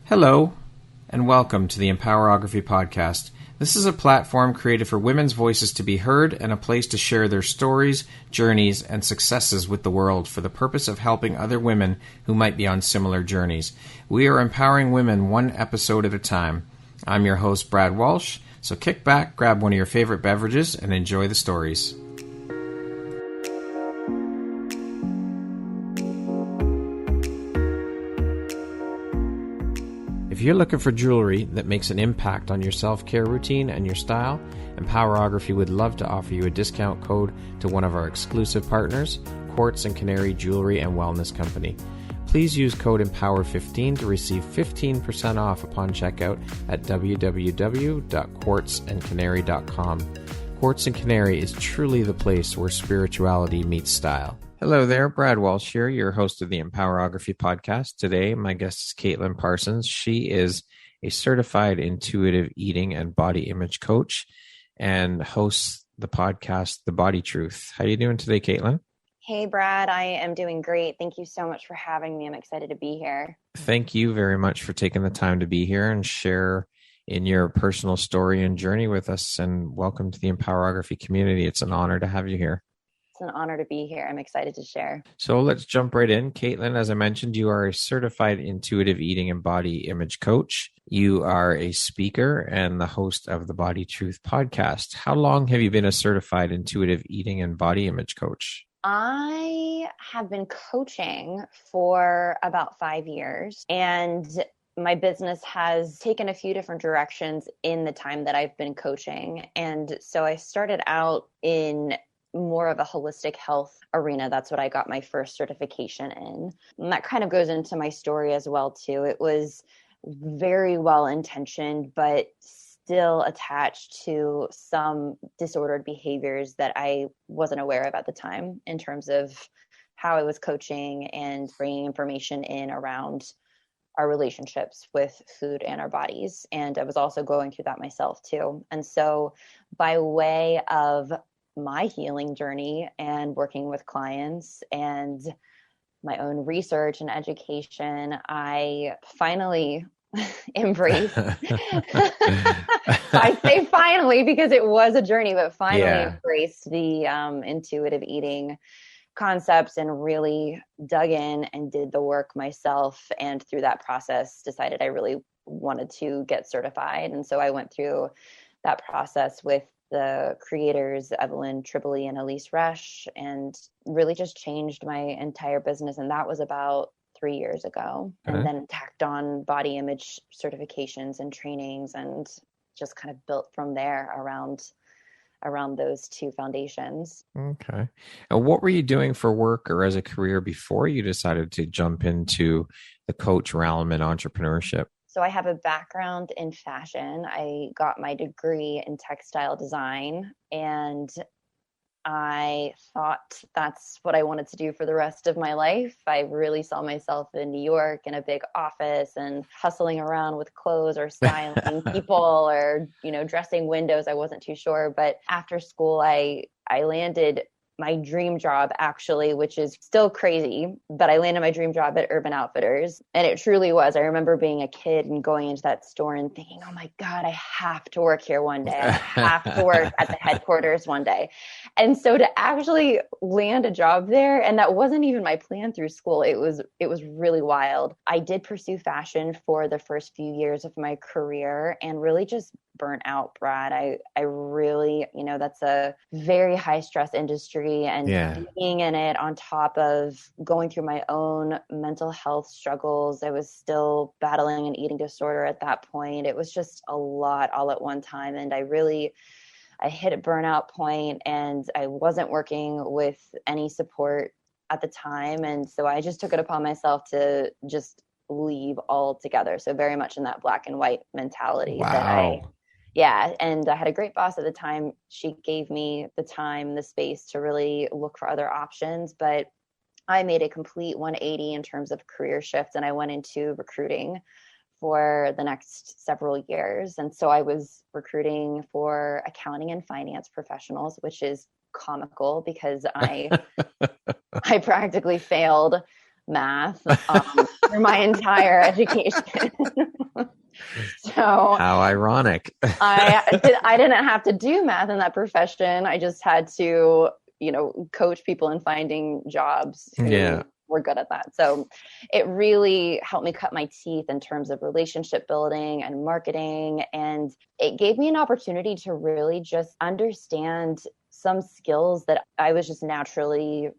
Hello, and welcome to the Empowerography Podcast. This is a platform created for women's voices to be heard and a place to share their stories, journeys, and successes with the world for the purpose of helping other women who might be on similar journeys. We are empowering women one episode at a time. I'm your host, Brad Walsh, so kick back, grab one of your favorite beverages, and enjoy the stories. If you're looking for jewelry that makes an impact on your self-care routine and your style, Empowerography would love to offer you a discount code to one of our exclusive partners, Quartz and Canary Jewelry and Wellness Company. Please use code EMPOWER15 to receive 15% off upon checkout at www.quartzandcanary.com. Quartz and Canary is truly the place where spirituality meets style. Hello there, Brad Walsh here, your host of the Empowerography Podcast. Today, my guest is Katelyn Parsons. She is a certified intuitive eating and body image coach and hosts the podcast, The Body Truth. How are you doing today, Katelyn? Hey, Brad. I am doing great. Thank you so much for having me. I'm excited to be here. Thank you very much for taking the time to be here and share in your personal story and journey with us. And welcome to the Empowerography community. It's an honor to have you here. It's an honor to be here. I'm excited to share. So let's jump right in. Katelyn, as I mentioned, you are a certified intuitive eating and body image coach. You are a speaker and the host of the Body Truth podcast. How long have you been a certified intuitive eating and body image coach? I have been coaching for about 5 years, and my business has taken a few different directions in the time that I've been coaching. And so I started out in more of a holistic health arena. That's what I got my first certification in. And that kind of goes into my story as well, too. It was very well intentioned, but still attached to some disordered behaviors that I wasn't aware of at the time in terms of how I was coaching and bringing information in around our relationships with food and our bodies. And I was also going through that myself, too. And so by way of my healing journey and working with clients and my own research and education, I finally embraced. I say finally because it was a journey, but finally embraced the intuitive eating concepts and really dug in and did the work myself. And through that process, decided I really wanted to get certified. And so I went through that process with the creators, Evelyn Tribole and Elise Resch, and really just changed my entire business. And that was about 3 years ago. And then tacked on body image certifications and trainings and just kind of built from there around those two foundations. Okay. And what were you doing for work or as a career before you decided to jump into the coach realm and entrepreneurship? So I have a background in fashion. I got my degree in textile design, and I thought that's what I wanted to do for the rest of my life. I really saw myself in New York in a big office and hustling around with clothes or styling people or, dressing windows. I wasn't too sure. But after school, I landed my dream job, actually, which is still crazy, but I landed my dream job at Urban Outfitters. And it truly was. I remember being a kid and going into that store and thinking, oh my God, I have to work here one day. I have to work at the headquarters one day. And so to actually land a job there, and that wasn't even my plan through school, it was really wild. I did pursue fashion for the first few years of my career and really just burnt out, Brad. I really, that's a very high stress industry, and being in it on top of going through my own mental health struggles. I was still battling an eating disorder at that point. It was just a lot all at one time. And I hit a burnout point, and I wasn't working with any support at the time. And so I just took it upon myself to just leave altogether. So very much in that black and white mentality. Wow. And I had a great boss at the time. She gave me the time, the space to really look for other options, but I made a complete 180 in terms of career shift, and I went into recruiting for the next several years. And so I was recruiting for accounting and finance professionals, which is comical because I practically failed math through my entire education. So how ironic. I didn't have to do math in that profession. I just had to, coach people in finding jobs who were good at that. So it really helped me cut my teeth in terms of relationship building and marketing. And it gave me an opportunity to really just understand some skills that I was just naturally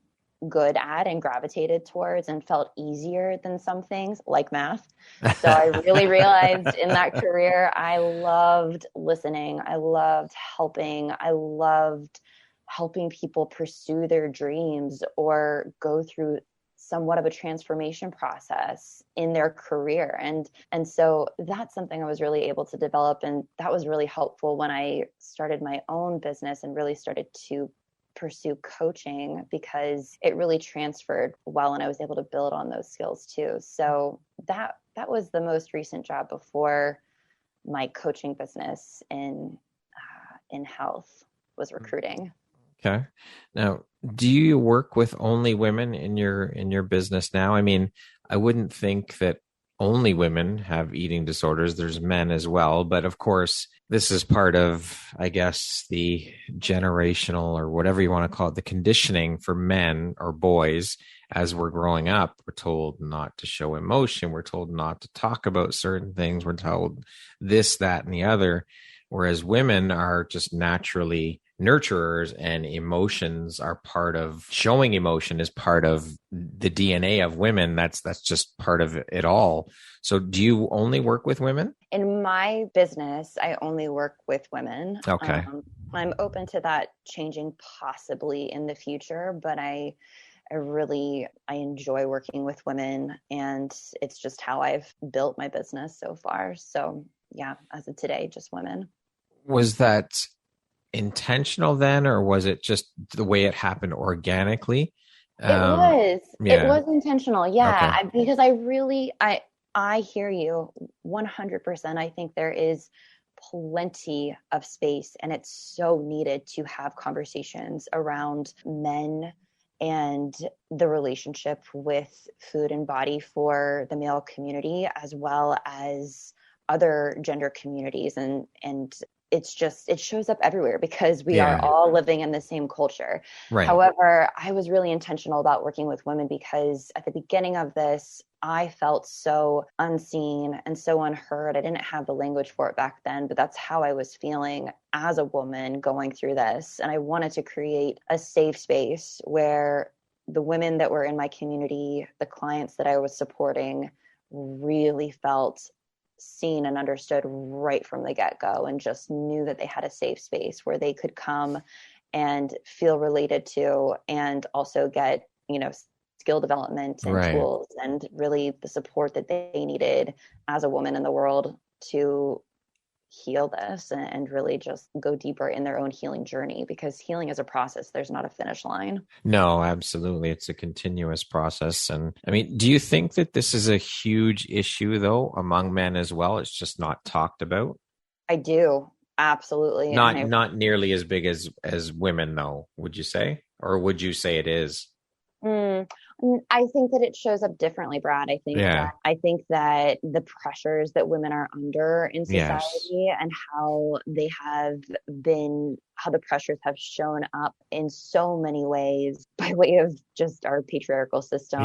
good at and gravitated towards and felt easier than some things like math. So I really realized in that career, I loved listening. I loved helping. I loved helping people pursue their dreams or go through somewhat of a transformation process in their career. And so that's something I was really able to develop. And that was really helpful when I started my own business and really started to pursue coaching, because it really transferred well and I was able to build on those skills too. So that was the most recent job before my coaching business in health was recruiting. Okay. Now, do you work with only women in your business now? I mean, I wouldn't think that only women have eating disorders. There's men as well. But of course, this is part of, I guess, the generational or whatever you want to call it, the conditioning for men or boys as we're growing up. We're told not to show emotion. We're told not to talk about certain things. We're told this, that, and the other. Whereas women are just naturally nurturers, and emotions are part of showing emotion is part of the DNA of women. That's just part of it all. So do you only work with women? In my business, I only work with women. Okay. I'm open to that changing possibly in the future, but I enjoy working with women, and it's just how I've built my business so far. So yeah, as of today, just women. Was that intentional then, or was it just the way it happened organically? It was intentional. Yeah. Okay. Because I hear you 100%. I think there is plenty of space, and it's so needed to have conversations around men and the relationship with food and body for the male community, as well as other gender communities. And it shows up everywhere because we are all living in the same culture. Right. However, I was really intentional about working with women because at the beginning of this, I felt so unseen and so unheard. I didn't have the language for it back then, but that's how I was feeling as a woman going through this. And I wanted to create a safe space where the women that were in my community, the clients that I was supporting, really felt seen and understood right from the get-go, and just knew that they had a safe space where they could come and feel related to, and also get, skill development and tools and really the support that they needed as a woman in the world to heal this and really just go deeper in their own healing journey, because healing is a process. There's not a finish line. No, absolutely. It's a continuous process. And I mean, do you think that this is a huge issue though among men as well? It's just not talked about? I do. Absolutely. Not nearly as big as women though, would you say? Or would you say it is? I think that it shows up differently, Brad. I think that the pressures that women are under in society and how the pressures have shown up in so many ways by way of just our patriarchal system.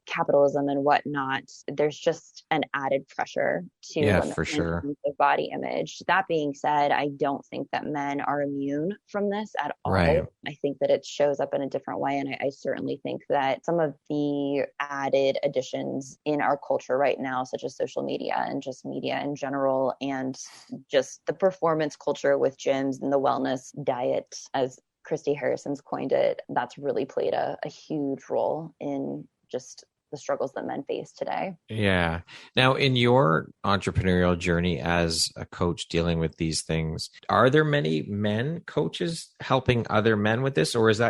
Capitalism and whatnot. There's just an added pressure to women for sure. in terms of body image. That being said, I don't think that men are immune from this at all. Right. I think that it shows up in a different way. And I certainly think that some of the added additions in our culture right now, such as social media and just media in general, and just the performance culture with gyms and the wellness diet, as Christy Harrison's coined it, that's really played a huge role in just the struggles that men face today. Yeah. Now, in your entrepreneurial journey as a coach dealing with these things, are there many men coaches helping other men with this? Or is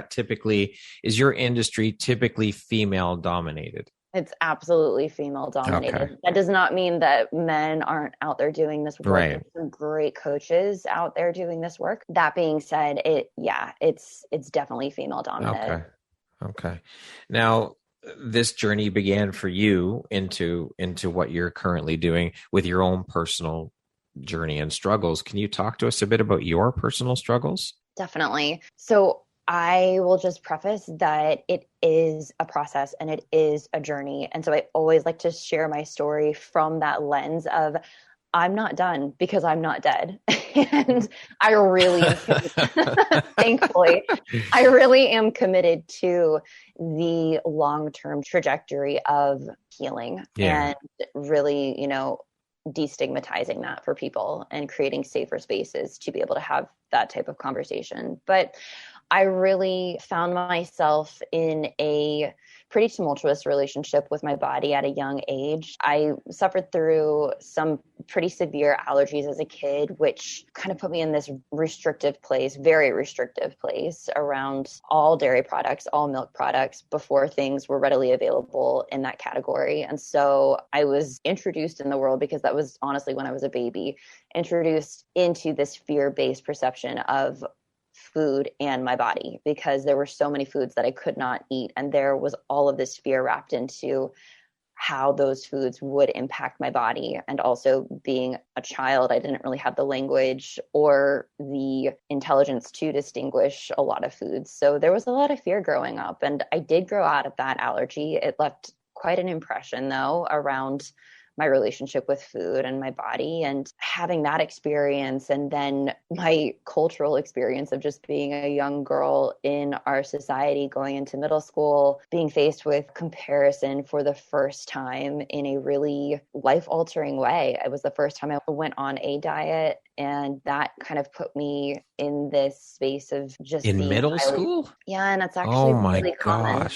your industry typically female dominated? It's absolutely female dominated. Okay. That does not mean that men aren't out there doing this work. Right. There's some great coaches out there doing this work. That being said, it's definitely female dominated. Okay. Now, this journey began for you into what you're currently doing with your own personal journey and struggles. Can you talk to us a bit about your personal struggles? Definitely. So I will just preface that it is a process and it is a journey. And so I always like to share my story from that lens of I'm not done because I'm not dead. And I really am thankfully, I really am committed to the long-term trajectory of healing and really, destigmatizing that for people and creating safer spaces to be able to have that type of conversation. But I really found myself in a pretty tumultuous relationship with my body at a young age. I suffered through some pretty severe allergies as a kid, which kind of put me in this restrictive place, very restrictive place around all dairy products, all milk products before things were readily available in that category. And so I was introduced in the world, because that was honestly when I was a baby, introduced into this fear-based perception of food and my body, because there were so many foods that I could not eat. And there was all of this fear wrapped into how those foods would impact my body. And also, being a child, I didn't really have the language or the intelligence to distinguish a lot of foods. So there was a lot of fear growing up. And I did grow out of that allergy. It left quite an impression, though, around my relationship with food and my body, and having that experience, and then my cultural experience of just being a young girl in our society going into middle school, being faced with comparison for the first time in a really life-altering way. It was the first time I went on a diet, and that kind of put me in this space of just in middle school. Yeah, and that's actually really common.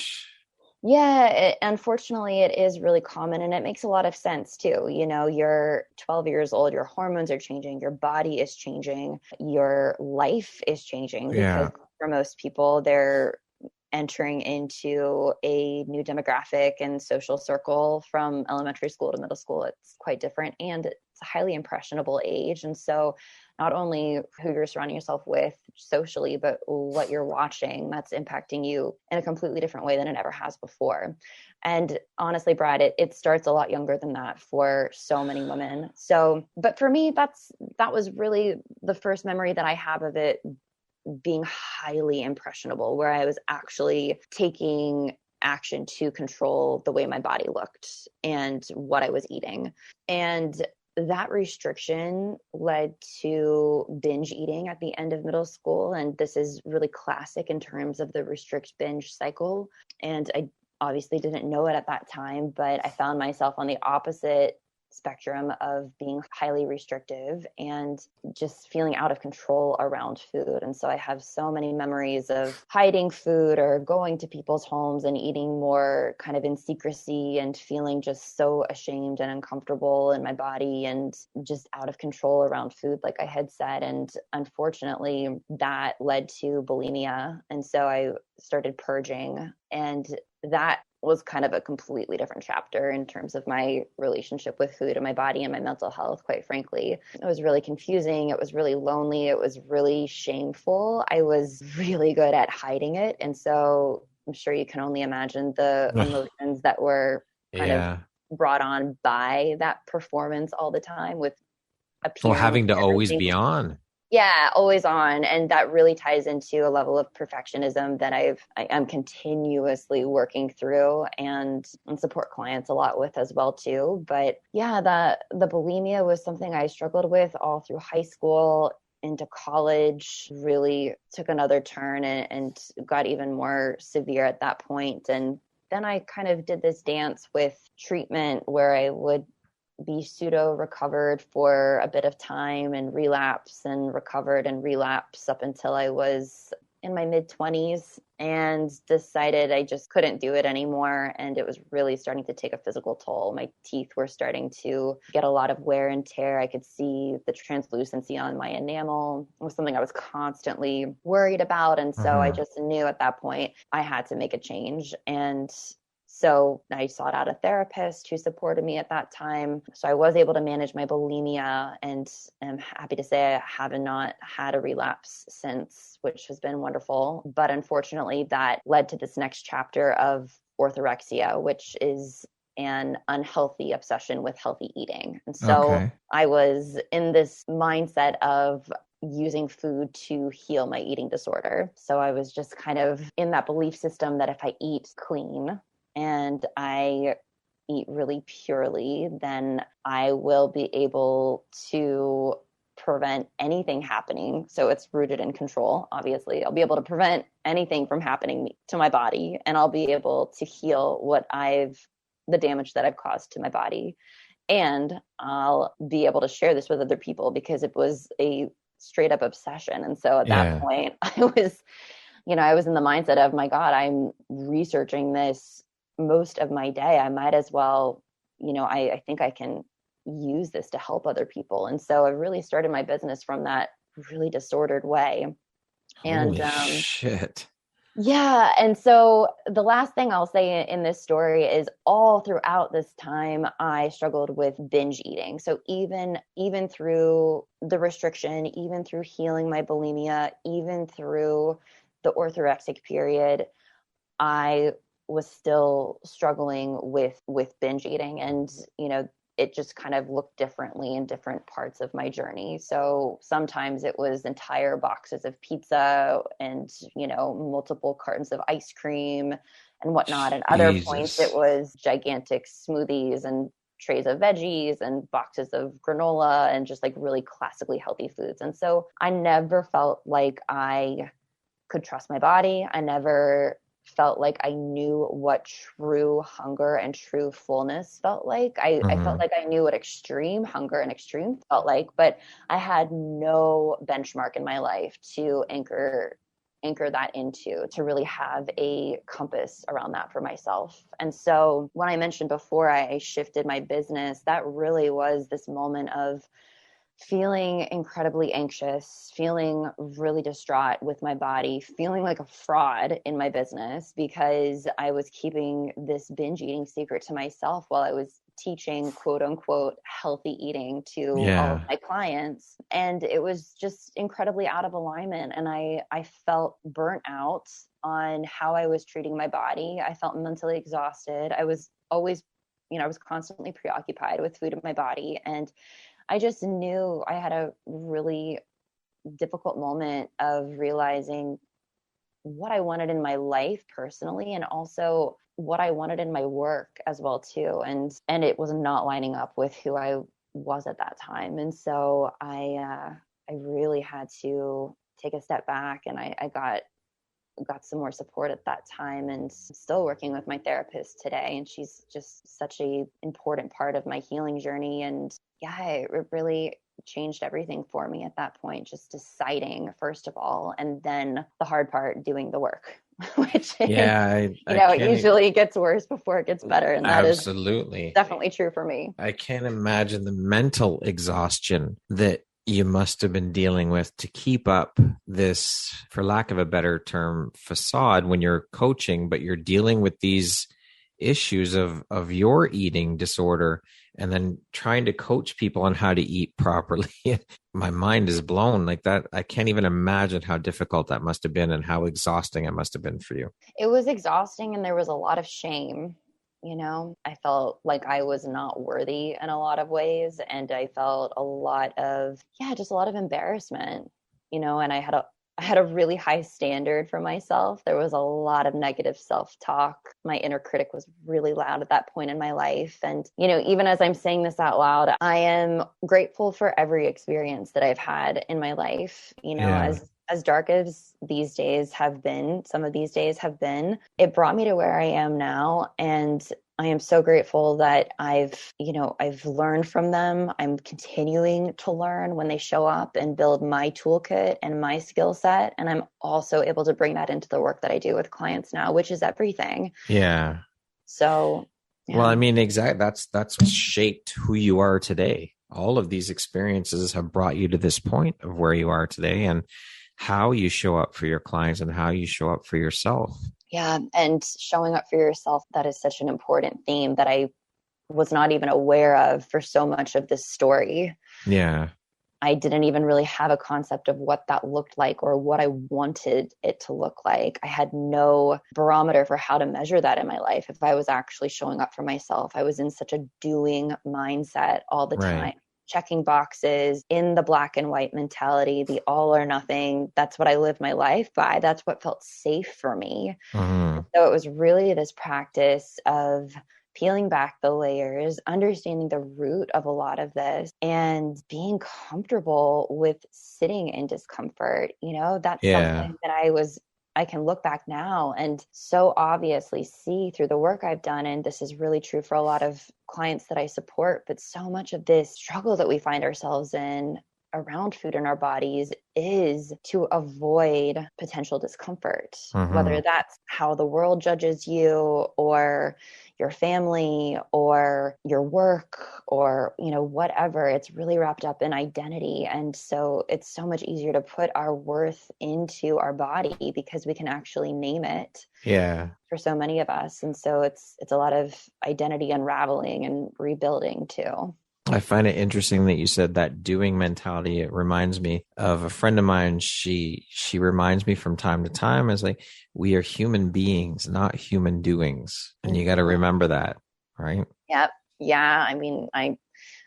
Yeah, unfortunately, it is really common, and it makes a lot of sense too. You're 12 years old, your hormones are changing, your body is changing, your life is changing, because for most people, they're entering into a new demographic and social circle from elementary school to middle school. It's quite different, and it's a highly impressionable age. And so not only who you're surrounding yourself with socially, but what you're watching, that's impacting you in a completely different way than it ever has before. And honestly, Brad, it starts a lot younger than that for so many women. So, but for me, that was really the first memory that I have of it being highly impressionable, where I was actually taking action to control the way my body looked and what I was eating. And that restriction led to binge eating at the end of middle school. And this is really classic in terms of the restrict binge cycle. And I obviously didn't know it at that time, but I found myself on the opposite spectrum of being highly restrictive and just feeling out of control around food. And so I have so many memories of hiding food or going to people's homes and eating more kind of in secrecy and feeling just so ashamed and uncomfortable in my body and just out of control around food, like I had said. And unfortunately, that led to bulimia. And so I started purging, and that was kind of a completely different chapter in terms of my relationship with food and my body and my mental health, quite frankly. It was really confusing. It was really lonely. It was really shameful. I was really good at hiding it. And so I'm sure you can only imagine the emotions that were kind of brought on by that performance all the time, with appearing. Well, having to always be on. Yeah, always on. And that really ties into a level of perfectionism that I am continuously working through and support clients a lot with as well too. But yeah, the bulimia was something I struggled with all through high school, into college, really took another turn and got even more severe at that point. And then I kind of did this dance with treatment where I would be pseudo recovered for a bit of time and relapse and recovered and relapse up until I was in my mid-20s and decided I just couldn't do it anymore. And it was really starting to take a physical toll. My teeth were starting to get a lot of wear and tear. I could see the translucency on my enamel. It was something I was constantly worried about. And so I just knew at that point I had to make a change. And so I sought out a therapist who supported me at that time. So I was able to manage my bulimia, and I'm happy to say I have not had a relapse since, which has been wonderful. But unfortunately, that led to this next chapter of orthorexia, which is an unhealthy obsession with healthy eating. And so Okay. I was in this mindset of using food to heal my eating disorder. So I was just kind of in that belief system that if I eat clean and I eat really purely, then I will be able to prevent anything happening. So it's rooted in control, obviously. I'll be able to prevent anything from happening to my body, and I'll be able to heal the damage that I've caused to my body. And I'll be able to share this with other people because it was a straight up obsession. And so at that point, I was in the mindset of, my God, I'm researching this most of my day. I might as well, I think I can use this to help other people. And so I really started my business from that really disordered way. Holy shit. Yeah. And so the last thing I'll say in this story is all throughout this time, I struggled with binge eating. So even through the restriction, even through healing my bulimia, even through the orthorexic period, I was still struggling with binge eating. And, it just kind of looked differently in different parts of my journey. So sometimes it was entire boxes of pizza and, multiple cartons of ice cream and whatnot. And other points, it was gigantic smoothies and trays of veggies and boxes of granola and just like really classically healthy foods. And so I never felt like I could trust my body. I never felt like I knew what true hunger and true fullness felt like. I felt like I knew what extreme hunger and extreme felt like, but I had no benchmark in my life to anchor that into, to really have a compass around that for myself. And so when I mentioned before I shifted my business, that really was this moment of feeling incredibly anxious, feeling really distraught with my body, feeling like a fraud in my business because I was keeping this binge eating secret to myself while I was teaching quote unquote healthy eating to all of my clients. And it was just incredibly out of alignment. And I felt burnt out on how I was treating my body. I felt mentally exhausted. I was always, I was constantly preoccupied with food in my body. And I just knew I had a really difficult moment of realizing what I wanted in my life personally, and also what I wanted in my work as well too. And it was not lining up with who I was at that time. And so I really had to take a step back, and I got some more support at that time, and still working with my therapist today. And she's just such a important part of my healing journey. And it really changed everything for me at that point, just deciding first of all, and then the hard part, doing the work, which is, it usually gets worse before it gets better. And that absolutely is definitely true for me. I can't imagine the mental exhaustion that you must have been dealing with to keep up this, for lack of a better term, facade when you're coaching, but you're dealing with these issues of your eating disorder and then trying to coach people on how to eat properly. My mind is blown like that. I can't even imagine how difficult that must have been and how exhausting it must have been for you. It was exhausting, and there was a lot of shame. I felt like I was not worthy in a lot of ways. And I felt a lot of, just a lot of embarrassment, and I had a really high standard for myself. There was a lot of negative self-talk. My inner critic was really loud at that point in my life. And, even as I'm saying this out loud, I am grateful for every experience that I've had in my life, as dark as these days have been, some of these days have been, it brought me to where I am now. And I am so grateful that I've learned from them. I'm continuing to learn when they show up and build my toolkit and my skill set. And I'm also able to bring that into the work that I do with clients now, which is everything. Yeah. So, well, I mean, exactly. That's what shaped who you are today. All of these experiences have brought you to this point of where you are today, and how you show up for your clients and how you show up for yourself. Yeah. And showing up for yourself, that is such an important theme that I was not even aware of for so much of this story. Yeah. I didn't even really have a concept of what that looked like or what I wanted it to look like. I had no barometer for how to measure that in my life. If I was actually showing up for myself, I was in such a doing mindset all the time, checking boxes in the black and white mentality, the all or nothing. That's what I lived my life by. That's what felt safe for me. So it was really this practice of peeling back the layers, understanding the root of a lot of this, and being comfortable with sitting in discomfort. That's something that I can look back now and so obviously see through the work I've done. And this is really true for a lot of clients that I support. But so much of this struggle that we find ourselves in around food in our bodies is to avoid potential discomfort, whether that's how the world judges you or your family or your work or, whatever. It's really wrapped up in identity. And so it's so much easier to put our worth into our body because we can actually name it. Yeah. For so many of us. And so it's a lot of identity unraveling and rebuilding too. I find it interesting that you said that doing mentality. It reminds me of a friend of mine. She reminds me from time to time as like, we are human beings, not human doings. And you got to remember that, right? Yep. Yeah. I mean, I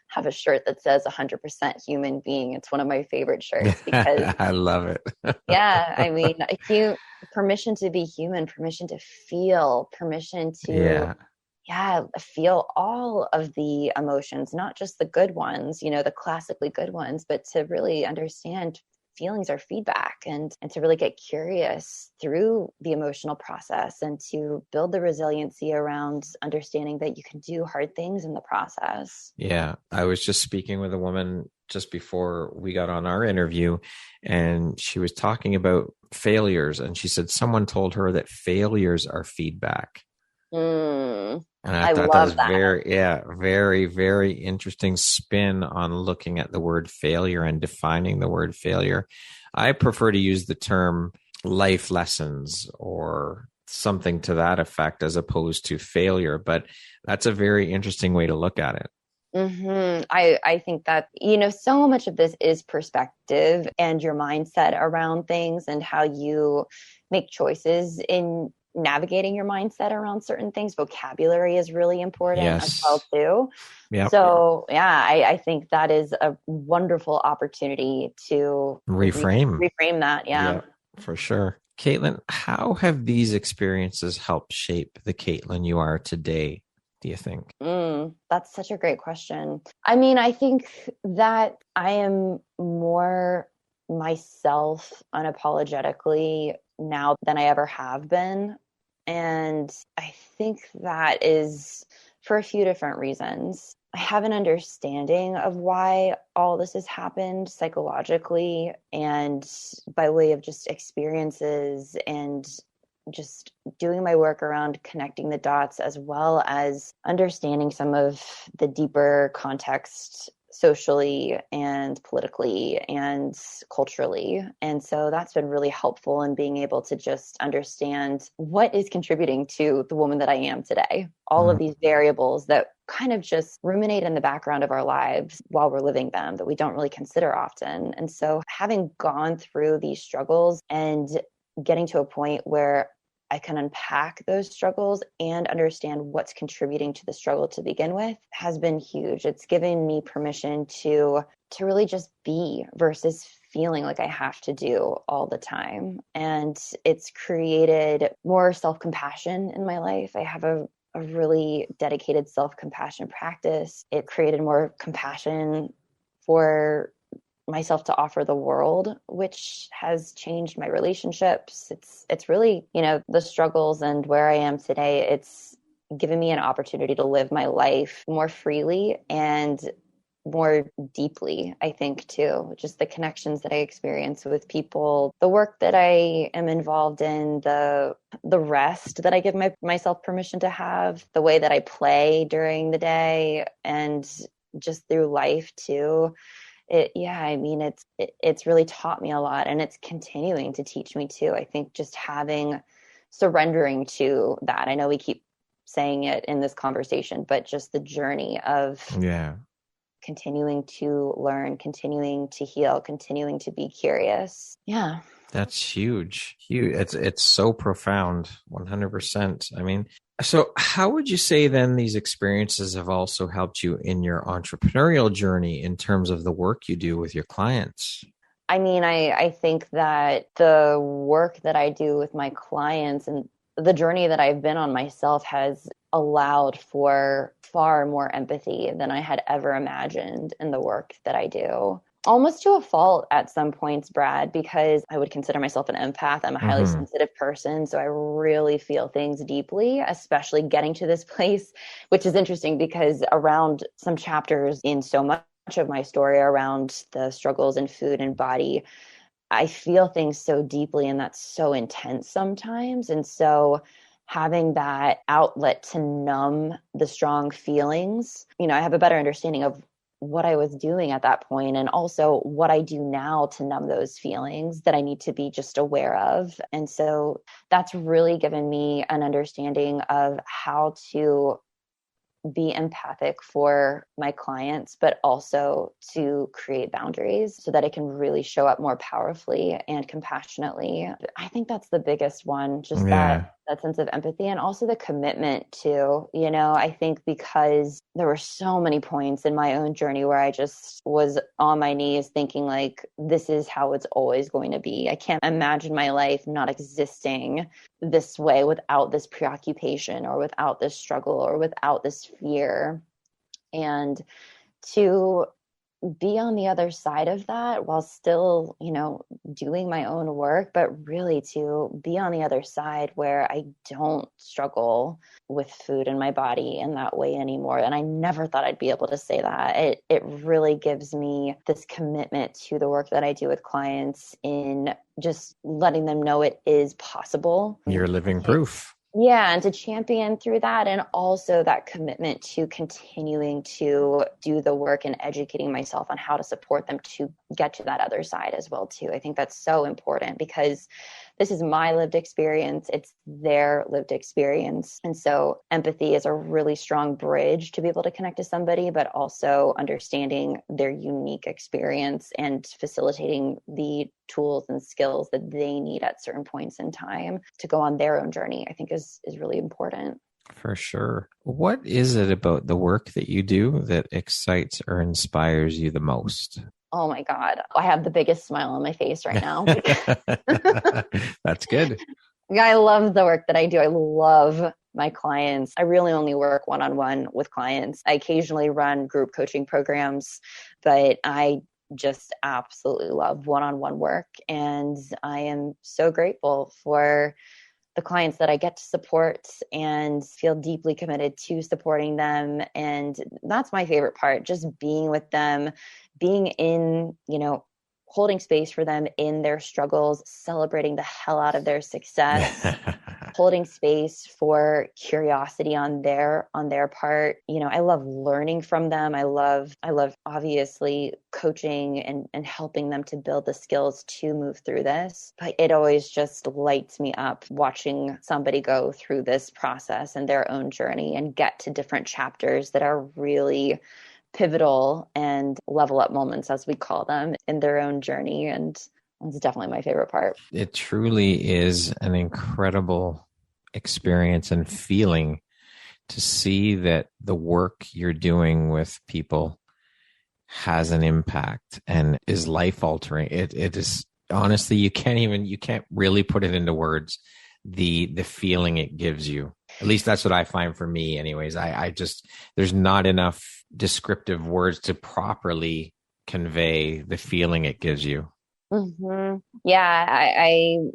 have a shirt that says 100% human being. It's one of my favorite shirts because I love it. Yeah. I mean, permission to be human, permission to feel, permission to feel all of the emotions, not just the good ones, the classically good ones, but to really understand feelings are feedback and to really get curious through the emotional process and to build the resiliency around understanding that you can do hard things in the process. Yeah. I was just speaking with a woman just before we got on our interview, and she was talking about failures. And she said someone told her that failures are feedback. And I thought that was very, very interesting spin on looking at the word failure and defining the word failure. I prefer to use the term life lessons or something to that effect as opposed to failure, but that's a very interesting way to look at it. I think that, so much of this is perspective and your mindset around things and how you make choices in navigating your mindset around certain things. Vocabulary is really important as well too. Yep. So I think that is a wonderful opportunity to reframe that. Yeah, for sure. Katelyn, how have these experiences helped shape the Katelyn you are today, do you think? That's such a great question. I mean, I think that I am more myself unapologetically now than I ever have been. And I think that is for a few different reasons. I have an understanding of why all this has happened psychologically and by way of just experiences and just doing my work around connecting the dots, as well as understanding some of the deeper context socially and politically and culturally. And so that's been really helpful in being able to just understand what is contributing to the woman that I am today. All of these variables that kind of just ruminate in the background of our lives while we're living them that we don't really consider often. And so having gone through these struggles and getting to a point where I can unpack those struggles and understand what's contributing to the struggle to begin with has been huge. It's given me permission to really just be versus feeling like I have to do all the time. And it's created more self-compassion in my life. I have a really dedicated self-compassion practice. It created more compassion for myself to offer the world, which has changed my relationships. It's really, the struggles and where I am today, it's given me an opportunity to live my life more freely and more deeply, I think, too. Just the connections that I experience with people, the work that I am involved in, the rest that I give myself permission to have, the way that I play during the day and just through life too. It's really taught me a lot, and it's continuing to teach me too. I think just surrendering to that. I know we keep saying it in this conversation, but just the journey of continuing to learn, continuing to heal, continuing to be curious. Yeah. That's huge. Huge. It's so profound. 100%. I mean, so how would you say then these experiences have also helped you in your entrepreneurial journey in terms of the work you do with your clients? I mean, I think that the work that I do with my clients and the journey that I've been on myself has allowed for far more empathy than I had ever imagined in the work that I do. Almost to a fault at some points, Brad, because I would consider myself an empath. I'm a highly sensitive person, so I really feel things deeply, especially getting to this place, which is interesting because around some chapters in so much of my story around the struggles in food and body, I feel things so deeply, and that's so intense sometimes. And so having that outlet to numb the strong feelings, I have a better understanding of what I was doing at that point, and also what I do now to numb those feelings that I need to be just aware of. And so that's really given me an understanding of how to be empathic for my clients, but also to create boundaries so that I can really show up more powerfully and compassionately. I think that's the biggest one, just that sense of empathy, and also the commitment to, I think because there were so many points in my own journey where I just was on my knees thinking like, this is how it's always going to be. I can't imagine my life not existing this way without this preoccupation or without this struggle or without this fear. And to be on the other side of that while still, doing my own work, but really to be on the other side where I don't struggle with food in my body in that way anymore. And I never thought I'd be able to say that. It really gives me this commitment to the work that I do with clients in just letting them know it is possible. You're living proof. Yeah, and to champion through that, and also that commitment to continuing to do the work and educating myself on how to support them to get to that other side as well too. I think that's so important because this is my lived experience. It's their lived experience. And so empathy is a really strong bridge to be able to connect to somebody, but also understanding their unique experience and facilitating the tools and skills that they need at certain points in time to go on their own journey, I think is really important. For sure. What is it about the work that you do that excites or inspires you the most? Oh my God. I have the biggest smile on my face right now. That's good. I love the work that I do. I love my clients. I really only work one-on-one with clients. I occasionally run group coaching programs, but I just absolutely love one-on-one work. And I am so grateful for the clients that I get to support and feel deeply committed to supporting them. And that's my favorite part, just being with them, being in, holding space for them in their struggles, celebrating the hell out of their success, holding space for curiosity on their part. I love learning from them. I love obviously coaching and helping them to build the skills to move through this. But it always just lights me up watching somebody go through this process and their own journey and get to different chapters that are really pivotal and level up moments, as we call them, in their own journey. And it's definitely my favorite part. It truly is an incredible experience and feeling to see that the work you're doing with people has an impact and is life altering. It is honestly, you can't really put it into words, the feeling it gives you. At least that's what I find for me anyways. I just, there's not enough descriptive words to properly convey the feeling it gives you. Mm-hmm. Yeah,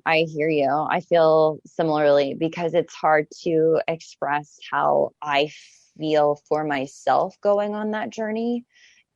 I hear you. I feel similarly because it's hard to express how I feel for myself going on that journey,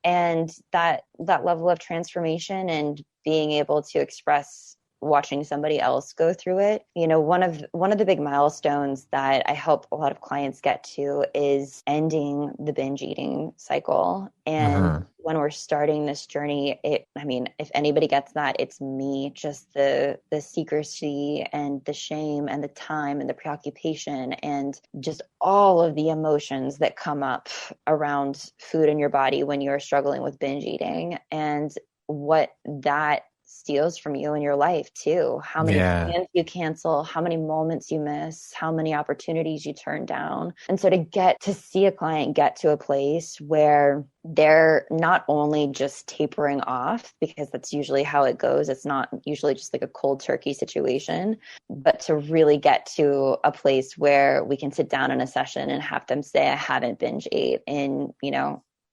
and that level of transformation and being able to express watching somebody else go through it. One of the big milestones that I help a lot of clients get to is ending the binge eating cycle. And when we're starting this journey, if anybody gets that, it's me. Just the secrecy and the shame and the time and the preoccupation and just all of the emotions that come up around food in your body when you're struggling with binge eating, and what that steals from you in your life too. How many plans you cancel, how many moments you miss, how many opportunities you turn down. And so to get to see a client get to a place where they're not only just tapering off, because that's usually how it goes. It's not usually just like a cold turkey situation, but to really get to a place where we can sit down in a session and have them say, I haven't binge ate in,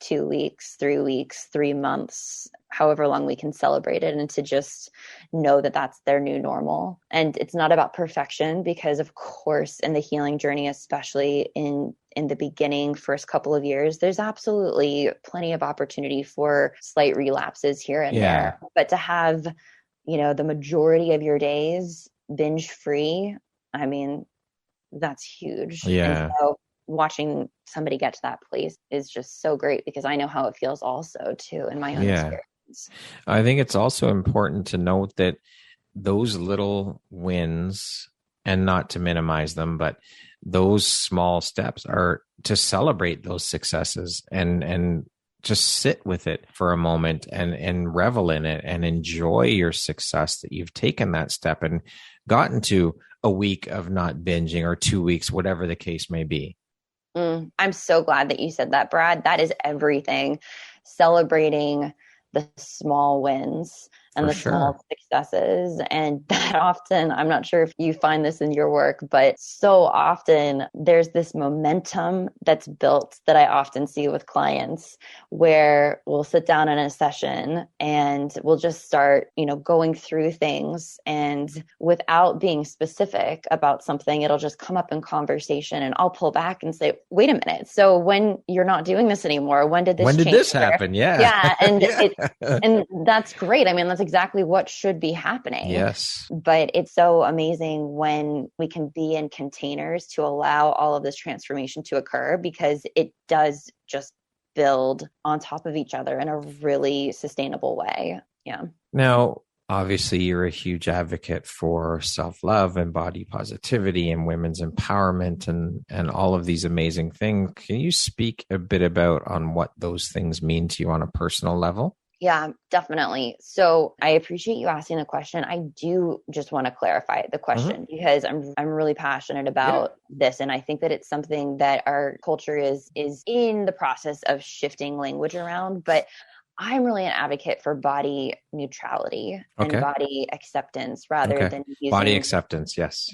2 weeks, 3 weeks, 3 months, however long we can celebrate it, and to just know that that's their new normal. And it's not about perfection, because of course, in the healing journey, especially in the beginning, first couple of years, there's absolutely plenty of opportunity for slight relapses here and there. But to have, the majority of your days binge free, that's huge. Yeah. And so watching somebody get to that place is just so great, because I know how it feels also too in my own experience. I think it's also important to note that those little wins, and not to minimize them, but those small steps are to celebrate those successes and just sit with it for a moment and revel in it and enjoy your success that you've taken that step and gotten to a week of not binging, or 2 weeks, whatever the case may be. I'm so glad that you said that, Brad. That is everything. Celebrating the small wins and small successes. And that often, I'm not sure if you find this in your work, but so often there's this momentum that's built that I often see with clients, where we'll sit down in a session and we'll just start, going through things, and without being specific about something, it'll just come up in conversation, and I'll pull back and say, wait a minute. So when you're not doing this anymore, when did this happen? Yeah. Yeah. And and that's great. That's exactly what should be happening. Yes. But it's so amazing when we can be in containers to allow all of this transformation to occur, because it does just build on top of each other in a really sustainable way. Yeah. Now, obviously, you're a huge advocate for self-love and body positivity and women's empowerment and all of these amazing things. Can you speak a bit about on what those things mean to you on a personal level? Yeah, definitely. So I appreciate you asking the question. I do just want to clarify the question, because I'm really passionate about this. And I think that it's something that our culture is in the process of shifting language around. But I'm really an advocate for body neutrality and body acceptance rather than using body acceptance. Yes.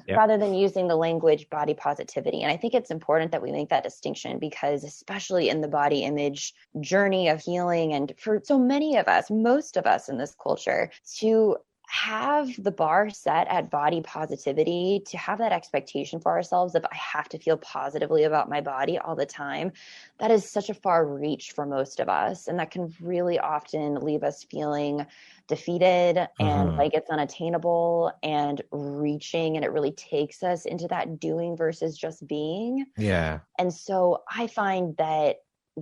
Rather than using the language body positivity. And I think it's important that we make that distinction, because especially in the body image journey of healing, and for so many of us, most of us in this culture, to have the bar set at body positivity, to have that expectation for ourselves of I have to feel positively about my body all the time, that is such a far reach for most of us. And that can really often leave us feeling defeated and like it's unattainable and reaching. And it really takes us into that doing versus just being. Yeah. And so I find that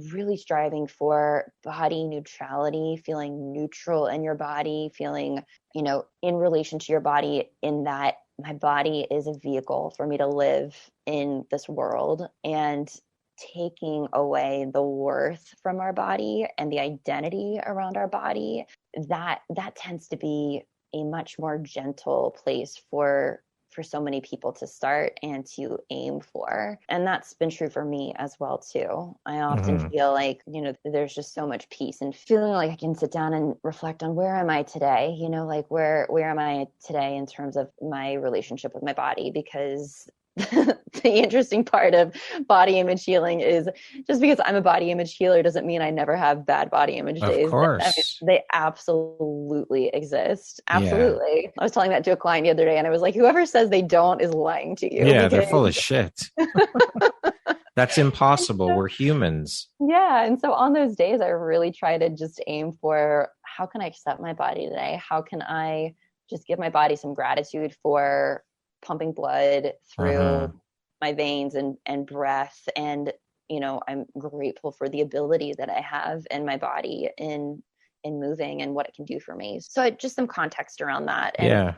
really striving for body neutrality, feeling neutral in your body, feeling, in relation to your body, in that my body is a vehicle for me to live in this world, and taking away the worth from our body and the identity around our body, that tends to be a much more gentle place for so many people to start and to aim for. And that's been true for me as well too. I often feel like, there's just so much peace and feeling like I can sit down and reflect on where am I today, like where am I today in terms of my relationship with my body, because the interesting part of body image healing is just because I'm a body image healer doesn't mean I never have bad body image days. Of course. They absolutely exist. Absolutely. Yeah. I was telling that to a client the other day, and I was like, whoever says they don't is lying to you. Yeah, they're full of shit. That's impossible. We're humans. Yeah. And so on those days, I really try to just aim for, how can I accept my body today? How can I just give my body some gratitude for pumping blood through my veins and breath, and I'm grateful for the ability that I have in my body in moving and what it can do for me. So just some context around that. And Yeah.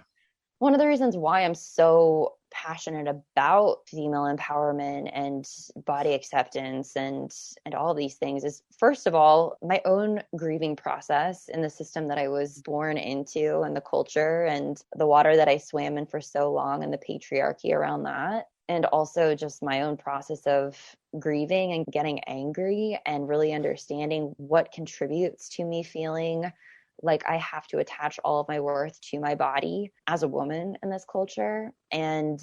one of the reasons why I'm so passionate about female empowerment and body acceptance and all of these things is, first of all, my own grieving process in the system that I was born into and the culture and the water that I swam in for so long and the patriarchy around that. And also just my own process of grieving and getting angry and really understanding what contributes to me feeling like I have to attach all of my worth to my body as a woman in this culture. And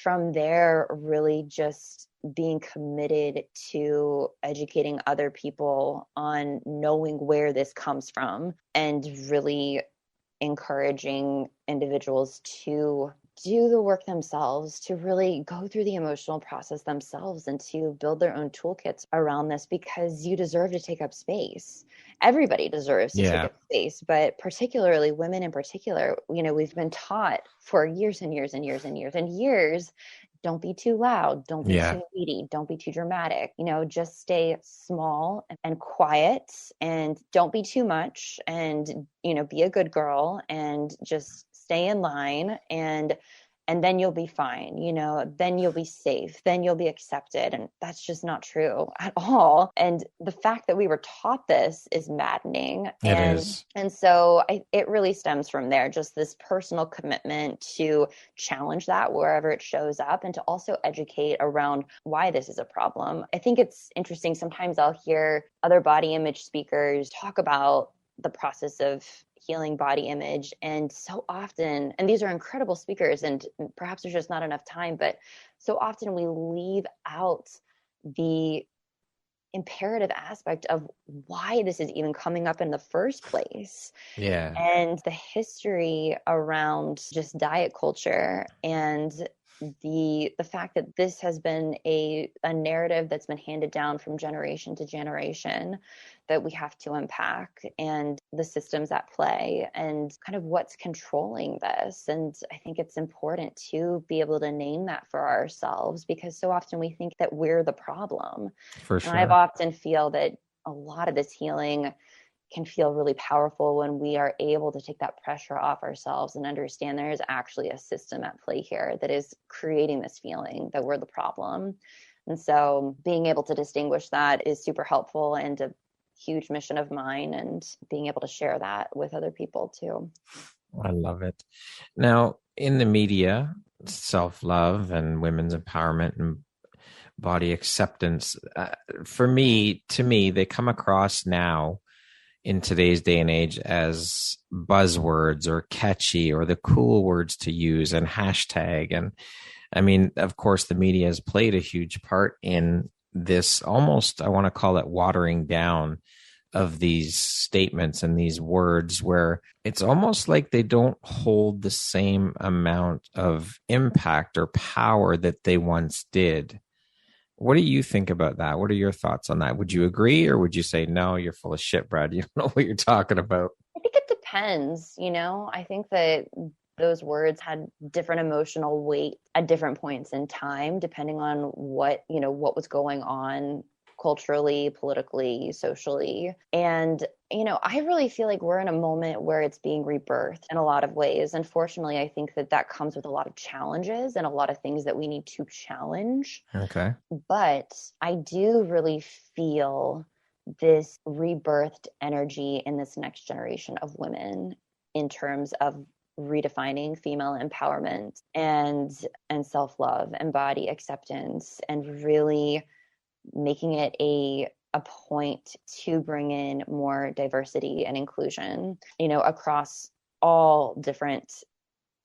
from there, really just being committed to educating other people on knowing where this comes from and really encouraging individuals to do the work themselves, to really go through the emotional process themselves and to build their own toolkits around this, because you deserve to take up space. Everybody deserves to take up space, but particularly women in particular, we've been taught for years and years and years and years and years, don't be too loud, don't be too needy, don't be too dramatic, just stay small and quiet and don't be too much and, be a good girl and just stay in line and then you'll be fine, then you'll be safe, then you'll be accepted. And that's just not true at all. And the fact that we were taught this is maddening. It is. And so it really stems from there, just this personal commitment to challenge that wherever it shows up and to also educate around why this is a problem. I think it's interesting. Sometimes I'll hear other body image speakers talk about the process of healing body image. And so often, and these are incredible speakers, and perhaps there's just not enough time, but so often we leave out the imperative aspect of why this is even coming up in the first place. Yeah. And the history around just diet culture and the fact that this has been a narrative that's been handed down from generation to generation that we have to unpack, and the systems at play and kind of what's controlling this. And I think it's important to be able to name that for ourselves, because so often we think that we're the problem. For sure. And I've often feel that a lot of this healing can feel really powerful when we are able to take that pressure off ourselves and understand there is actually a system at play here that is creating this feeling that we're the problem. And so being able to distinguish that is super helpful and a huge mission of mine, and being able to share that with other people too. I love it. Now, in the media, self-love and women's empowerment and body acceptance, to me, they come across now in today's day and age as buzzwords or catchy or the cool words to use and hashtag. And I mean, of course, the media has played a huge part in this almost, I want to call it watering down of these statements and these words, where it's almost like they don't hold the same amount of impact or power that they once did. What do you think about that? What are your thoughts on that? Would you agree, or would you say, no, you're full of shit, Brad? You don't know what you're talking about? I think it depends. I think that those words had different emotional weight at different points in time, depending on what was going on culturally, politically, socially. And, I really feel like we're in a moment where it's being rebirthed in a lot of ways. Unfortunately, I think that comes with a lot of challenges and a lot of things that we need to challenge. Okay. But I do really feel this rebirthed energy in this next generation of women in terms of redefining female empowerment and self-love and body acceptance, and really making it a point to bring in more diversity and inclusion, across all different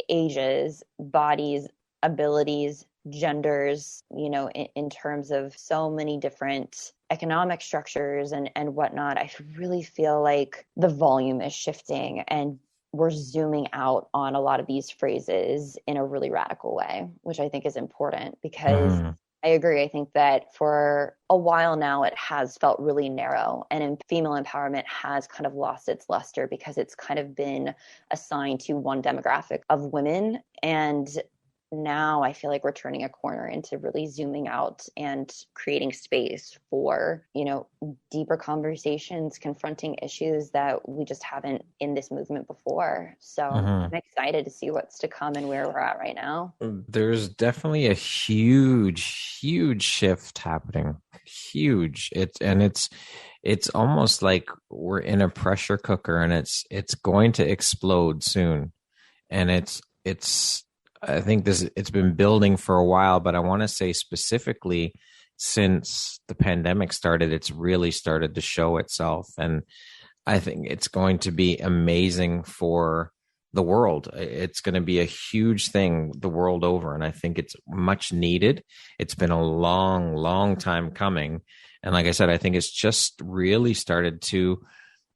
ages, bodies, abilities, genders, in terms of so many different economic structures and whatnot. I really feel like the volume is shifting and we're zooming out on a lot of these phrases in a really radical way, which I think is important, because I agree. I think that for a while now, it has felt really narrow, and female empowerment has kind of lost its luster because it's kind of been assigned to one demographic of women. And now I feel like we're turning a corner into really zooming out and creating space for, deeper conversations, confronting issues that we just haven't in this movement before. So I'm excited to see what's to come and where we're at right now. There's definitely a huge shift happening. Huge. It's almost like we're in a pressure cooker, and it's going to explode soon. And I think it's been building for a while, but I want to say specifically since the pandemic started, it's really started to show itself. And I think it's going to be amazing for the world. It's going to be a huge thing the world over. And I think it's much needed. It's been a long time coming. And like I said, I think it's just really started to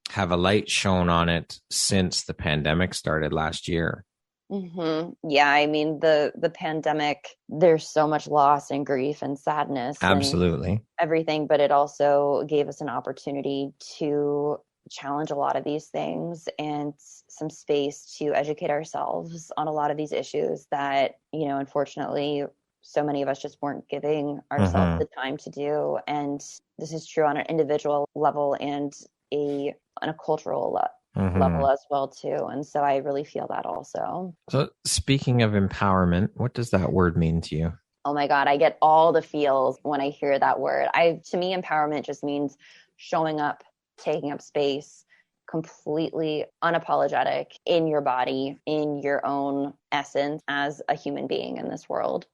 have a light shown on it since the pandemic started last year. Yeah, I mean, the pandemic, there's so much loss and grief and sadness. Absolutely. And everything, but it also gave us an opportunity to challenge a lot of these things and some space to educate ourselves on a lot of these issues that, unfortunately, so many of us just weren't giving ourselves the time to do. And this is true on an individual level and on a cultural level as well too. And so I really feel that also. So speaking of empowerment, what does that word mean to you? Oh my God, I get all the feels when I hear that word. To me, empowerment just means showing up, taking up space, completely unapologetic in your body, in your own essence as a human being in this world.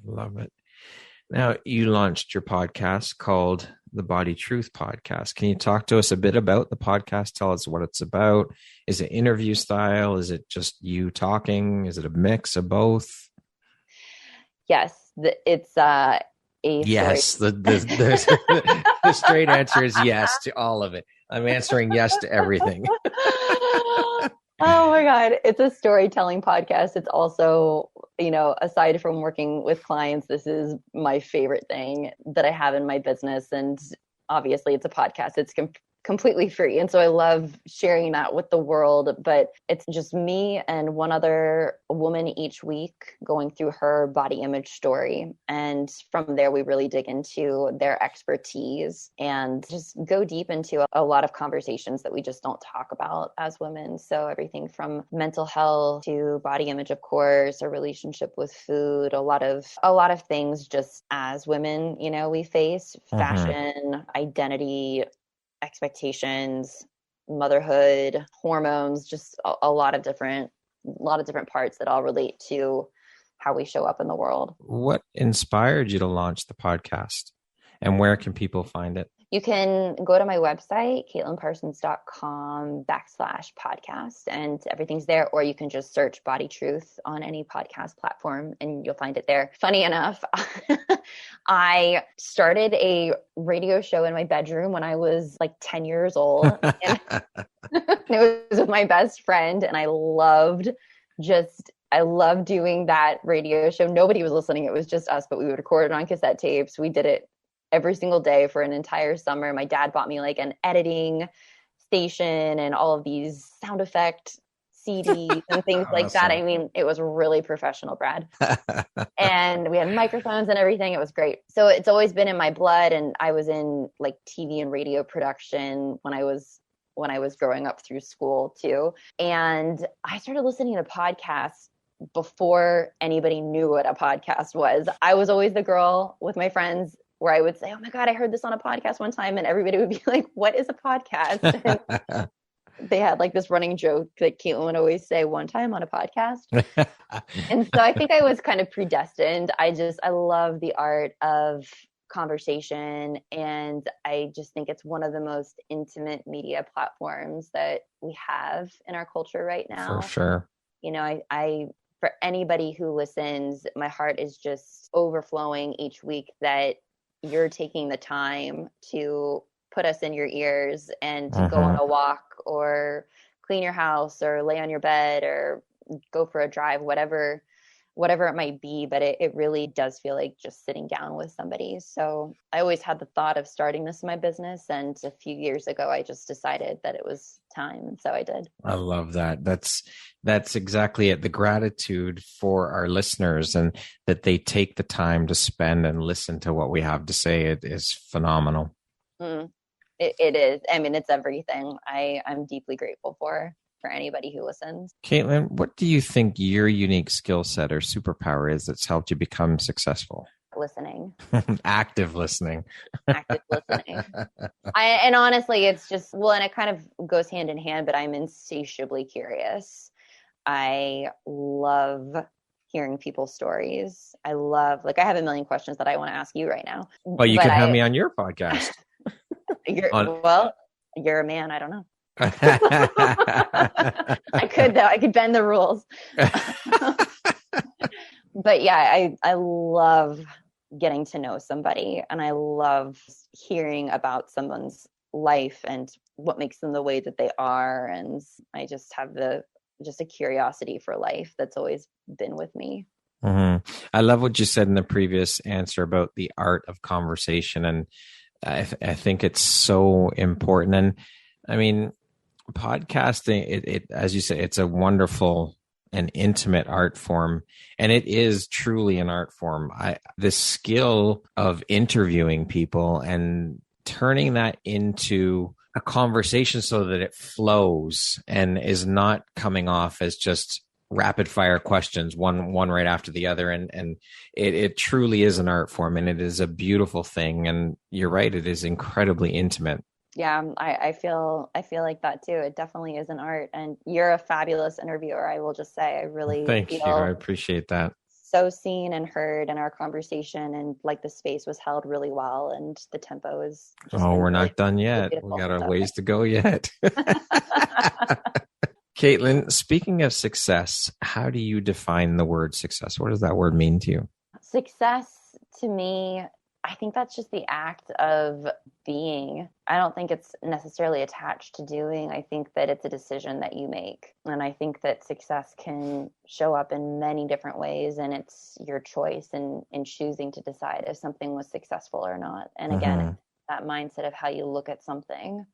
Love it. Now, you launched your podcast called the Body Truth Podcast. Can you talk to us a bit about the podcast? Tell us what it's about. Is it interview style? Is it just you talking? Is it a mix of both? Yes, it's a yes. The straight answer is yes to all of it. I'm answering yes to everything. Oh my God. It's a storytelling podcast. It's also, aside from working with clients, this is my favorite thing that I have in my business. And obviously it's a podcast. It's completely free. And so I love sharing that with the world, but it's just me and one other woman each week going through her body image story. And from there, we really dig into their expertise and just go deep into a lot of conversations that we just don't talk about as women. So everything from mental health to body image, of course, a relationship with food, a lot of things just as women, we face fashion, identity, expectations, motherhood, hormones, just a lot of different parts that all relate to how we show up in the world. What inspired you to launch the podcast, and where can people find it? You can go to my website, KatelynParsons.com/podcast, and everything's there. Or you can just search Body Truth on any podcast platform and you'll find it there. Funny enough, I started a radio show in my bedroom when I was like 10 years old. And it was with my best friend, and I loved doing that radio show. Nobody was listening. It was just us, but we would record it on cassette tapes. We did it every single day for an entire summer. My dad bought me like an editing station and all of these sound effect CDs and things like that. I mean, it was really professional, Brad. And we had microphones and everything. It was great. So it's always been in my blood. And I was in like TV and radio production when I was growing up through school too. And I started listening to podcasts before anybody knew what a podcast was. I was always the girl with my friends where I would say, oh my God, I heard this on a podcast one time. And everybody would be like, what is a podcast? And they had like this running joke that Katelyn would always say, one time on a podcast. And so I think I was kind of predestined. I love the art of conversation. And I just think it's one of the most intimate media platforms that we have in our culture right now. For sure. For anybody who listens, my heart is just overflowing each week that you're taking the time to put us in your ears and to go on a walk or clean your house or lay on your bed or go for a drive, whatever whatever it might be, but it really does feel like just sitting down with somebody. So I always had the thought of starting this in my business. And a few years ago, I just decided that it was time. And so I did. I love that. That's exactly it. The gratitude for our listeners and that they take the time to spend and listen to what we have to say. It is phenomenal. It is. I mean, it's everything. I'm deeply grateful for anybody who listens. Katelyn, what do you think your unique skill set or superpower is that's helped you become successful? Listening. Active listening. Active listening. And honestly, it's just, well, and it kind of goes hand in hand, but I'm insatiably curious. I love hearing people's stories. I have a million questions that I want to ask you right now. Well, you can have me on your podcast. You're a man. I don't know. I could, though. I could bend the rules. But yeah, I love getting to know somebody, and I love hearing about someone's life and what makes them the way that they are. And I just have a curiosity for life that's always been with me. Mm-hmm. I love what you said in the previous answer about the art of conversation. And I think it's so important. And I mean, podcasting, it as you say, it's a wonderful and intimate art form, and it is truly an art form. The skill of interviewing people and turning that into a conversation so that it flows and is not coming off as just rapid fire questions, one right after the other. And it truly is an art form, and it is a beautiful thing. And you're right, it is incredibly intimate. Yeah, I feel like that too. It definitely is an art, and you're a fabulous interviewer. I will just say, I really thank you. I appreciate that. So seen and heard in our conversation, and like the space was held really well, and the tempo is. We're not done yet. We got a ways to go yet. Katelyn, speaking of success, how do you define the word success? What does that word mean to you? Success to me, I think that's just the act of being. I don't think it's necessarily attached to doing. I think that it's a decision that you make. And I think that success can show up in many different ways, and it's your choice in choosing to decide if something was successful or not. And again, that mindset of how you look at something.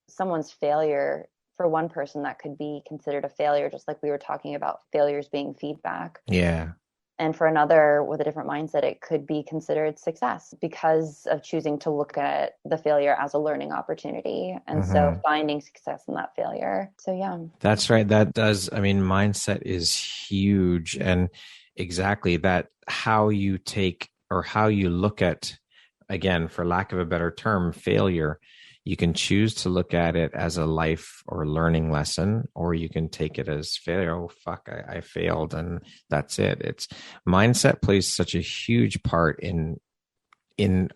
Someone's failure, for one person, that could be considered a failure, just like we were talking about failures being feedback. Yeah. And for another with a different mindset, it could be considered success because of choosing to look at the failure as a learning opportunity. And so finding success in that failure. So, yeah. That's right. That does. I mean, mindset is huge. And exactly that, how you take or how you look at, again, for lack of a better term, failure. You can choose to look at it as a life or learning lesson, or you can take it as failure. Oh, fuck, I failed, and that's it. It's mindset plays such a huge part in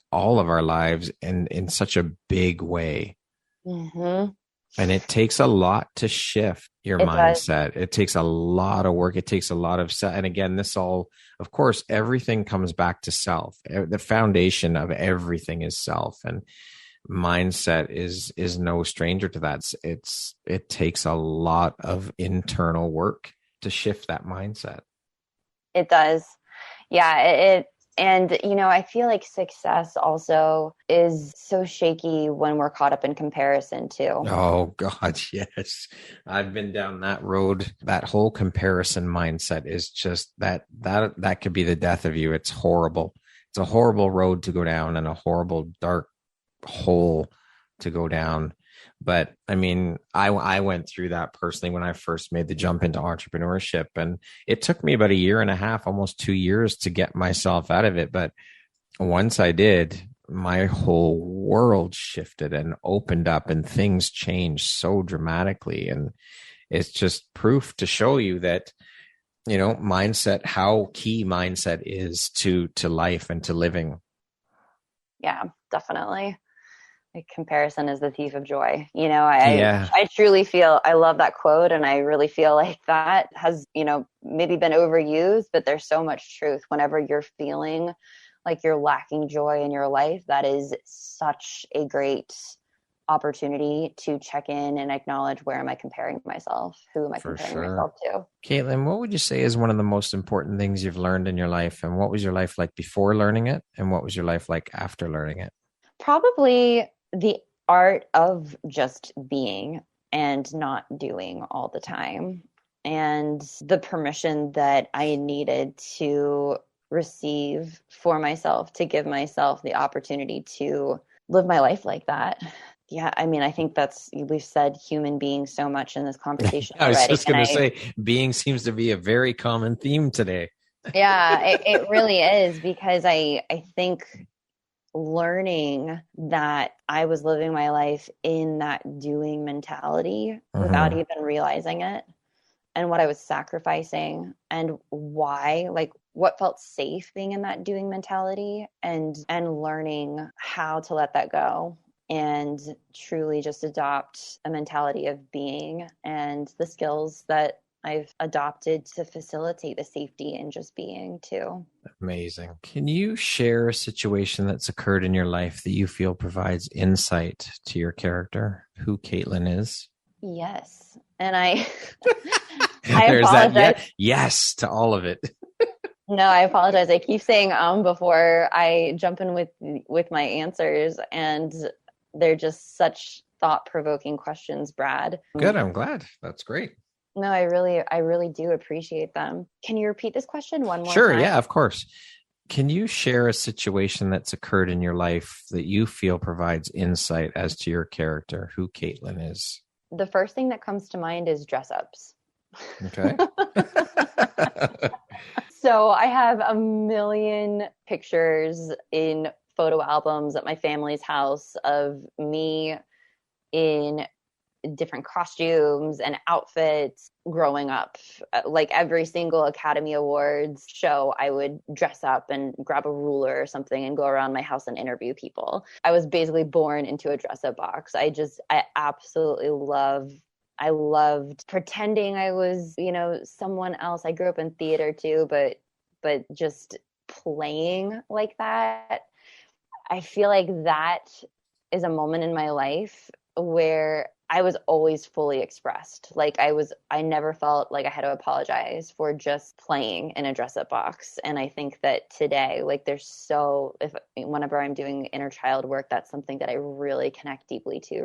all of our lives, and in such a big way. And it takes a lot to shift your mindset. It takes a lot of work. It takes a lot of and again, this all, of course, everything comes back to self. The foundation of everything is self, and mindset is no stranger to that. It takes a lot of internal work to shift that mindset. It does. Yeah. And I feel like success also is so shaky when we're caught up in comparison too. Oh God, yes. I've been down that road. That whole comparison mindset is just that could be the death of you. It's horrible. It's a horrible road to go down, and a horrible dark hole to go down. But I mean, I went through that personally when I first made the jump into entrepreneurship, and it took me about a year and a half, almost 2 years, to get myself out of it. But once I did, my whole world shifted and opened up, and things changed so dramatically. And it's just proof to show you that, mindset, how key mindset is to life and to living. Yeah, definitely. Like, comparison is the thief of joy. I truly feel, I love that quote, and I really feel like that has, maybe been overused, but there's so much truth. Whenever you're feeling like you're lacking joy in your life, that is such a great opportunity to check in and acknowledge, where am I comparing myself? Who am I For comparing sure. myself to? Katelyn, what would you say is one of the most important things you've learned in your life? And what was your life like before learning it? And what was your life like after learning it? Probably the art of just being and not doing all the time, and the permission that I needed to receive for myself, to give myself the opportunity to live my life like that. Yeah, I mean, I think we've said human being so much in this conversation I was already. just going to say, being seems to be a very common theme today. Yeah, it really is, because I think learning that I was living my life in that doing mentality without even realizing it, and what I was sacrificing, and why, like what felt safe being in that doing mentality, and learning how to let that go and truly just adopt a mentality of being, and the skills that I've adopted to facilitate the safety and just being too. Amazing. Can you share a situation that's occurred in your life that you feel provides insight to your character, who Katelyn is? Yes. And I There's apologize. that yes to all of it. No, I apologize. I keep saying before I jump in with my answers, and they're just such thought-provoking questions, Brad. Good. I'm glad. That's great. No, I really do appreciate them. Can you repeat this question one more Sure. time? Yeah, of course. Can you share a situation that's occurred in your life that you feel provides insight as to your character, who Katelyn is? The first thing that comes to mind is dress ups. Okay. So I have a million pictures in photo albums at my family's house of me in different costumes and outfits growing up. Like every single Academy Awards show, I would dress up and grab a ruler or something and go around my house and interview people. I was basically born into a dress-up box. I absolutely loved pretending I was, someone else. I grew up in theater too, but just playing like that. I feel like that is a moment in my life where I was always fully expressed. Like I never felt like I had to apologize for just playing in a dress-up box. And I think that today, like whenever I'm doing inner child work, that's something that I really connect deeply to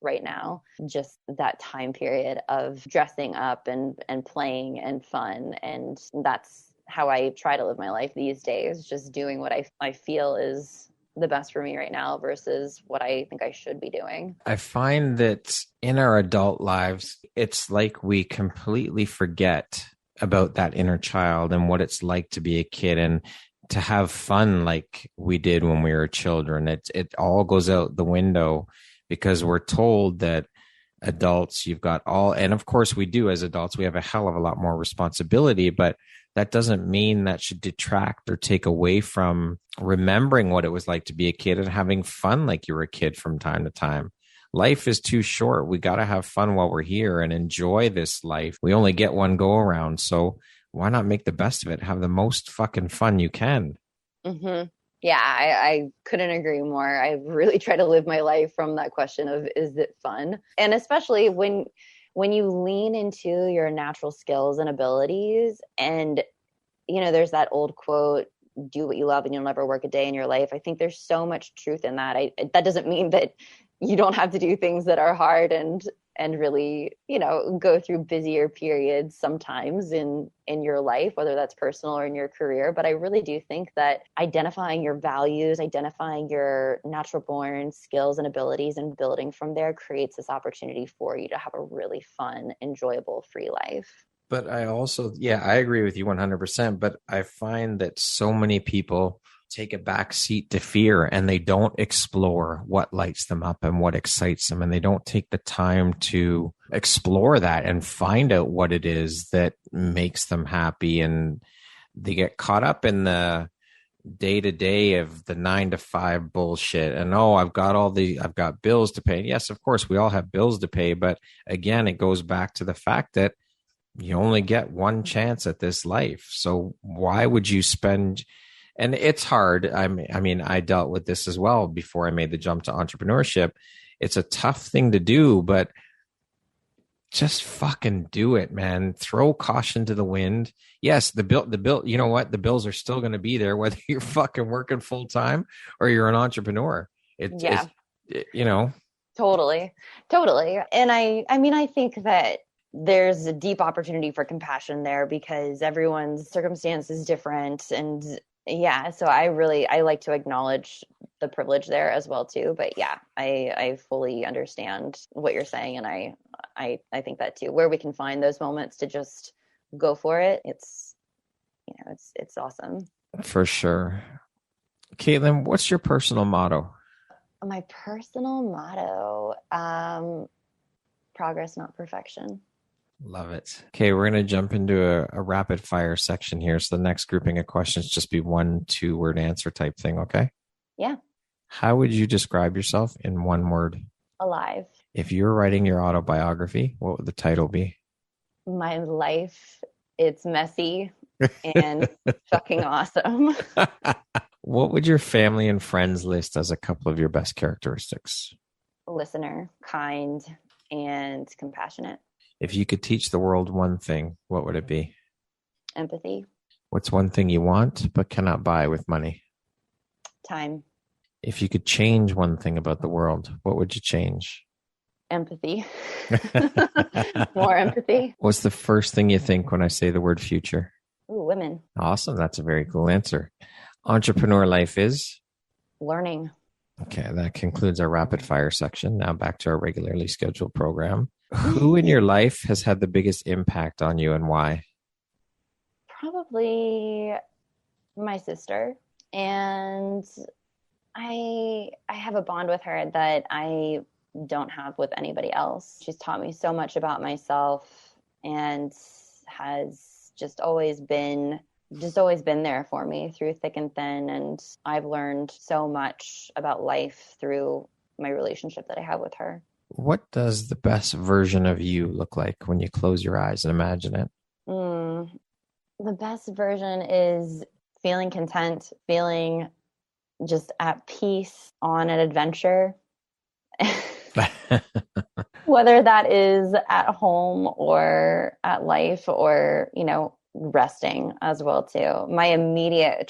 right now. Just that time period of dressing up and playing and fun. And that's how I try to live my life these days, just doing what I feel is the best for me right now versus what I think I should be doing. I find that in our adult lives, it's like we completely forget about that inner child and what it's like to be a kid and to have fun like we did when we were children. It all goes out the window because we're told that adults, you've got all, and of course we do as adults, we have a hell of a lot more responsibility, but that doesn't mean that should detract or take away from remembering what it was like to be a kid and having fun like you were a kid from time to time. Life is too short. We got to have fun while we're here and enjoy this life. We only get one go around. So why not make the best of it? Have the most fucking fun you can. Mm-hmm. Yeah, I couldn't agree more. I really try to live my life from that question of, is it fun? And especially when you lean into your natural skills and abilities, and, there's that old quote, do what you love and you'll never work a day in your life. I think there's so much truth in that. That doesn't mean that you don't have to do things that are hard and really, go through busier periods sometimes in your life, whether that's personal or in your career. But I really do think that identifying your values, identifying your natural born skills and abilities and building from there creates this opportunity for you to have a really fun, enjoyable, free life. But I also, I agree with you 100%. But I find that so many people take a back seat to fear and they don't explore what lights them up and what excites them. And they don't take the time to explore that and find out what it is that makes them happy. And they get caught up in the day-to-day of the 9 to 5 bullshit. And, I've got bills to pay. Yes, of course, we all have bills to pay. But again, it goes back to the fact that you only get one chance at this life. So why would you spend... And it's hard. I mean, I dealt with this as well before I made the jump to entrepreneurship. It's a tough thing to do, but just fucking do it, man. Throw caution to the wind. Yes, the bill, you know what? The bills are still going to be there, whether you're fucking working full time or you're an entrepreneur. Yeah, You know, totally. Totally. And I mean, I think that there's a deep opportunity for compassion there because everyone's circumstance is different. And yeah, so I like to acknowledge the privilege there as well too. But yeah, I fully understand what you're saying. And I think that too, where we can find those moments to just go for it. It's, you know, it's awesome. for sure. Katelyn, what's your personal motto? My personal motto, progress, not perfection. Love it. Okay, we're going to jump into a rapid fire section here. So the next grouping of questions just be 1-2 word answer type thing. Okay. Yeah. How would you describe yourself in one word? Alive. If you were writing your autobiography, what would the title be? My life, it's messy and fucking awesome. What would your family and friends list as a couple of your best characteristics? Listener, kind, and compassionate. If you could teach the world one thing, what would it be? Empathy. What's one thing you want but cannot buy with money? Time. If you could change one thing about the world, what would you change? Empathy. More empathy. What's the first thing you think when I say the word future? Ooh, women. Awesome. That's a very cool answer. Entrepreneur life is? Learning. Okay, that concludes our rapid fire section. Now back to our regularly scheduled program. Who in your life has had the biggest impact on you and why? Probably my sister. And I have a bond with her that I don't have with anybody else. She's taught me so much about myself and has just always been there for me through thick and thin. And I've learned so much about life through my relationship that I have with her. What does the best version of you look like when you close your eyes and imagine it? The best version is feeling content, feeling just at peace on an adventure. Whether that is at home or at life or, you know, resting as well too. My immediate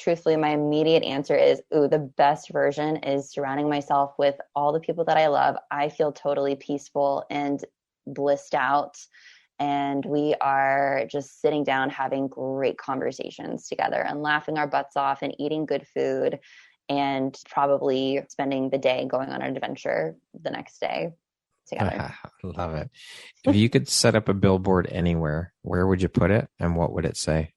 answer is, the best version is surrounding myself with all the people that I love. I feel totally peaceful and blissed out. And we are just sitting down, having great conversations together and laughing our butts off and eating good food and probably spending the day going on an adventure the next day together. Love it. If you could set up a billboard anywhere, where would you put it and what would it say?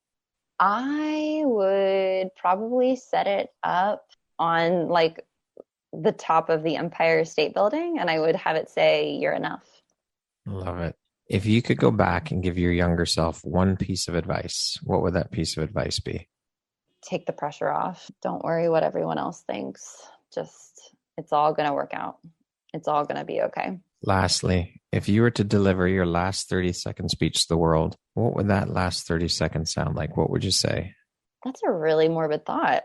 I would probably set it up on like the top of the Empire State Building and I would have it say, "You're enough." Love it. If you could go back and give your younger self one piece of advice, what would that piece of advice be? Take the pressure off. Don't worry what everyone else thinks. Just, it's all going to work out. It's all going to be okay. Lastly, if you were to deliver your last 30-second speech to the world, what would that last 30 seconds sound like? What would you say? That's a really morbid thought.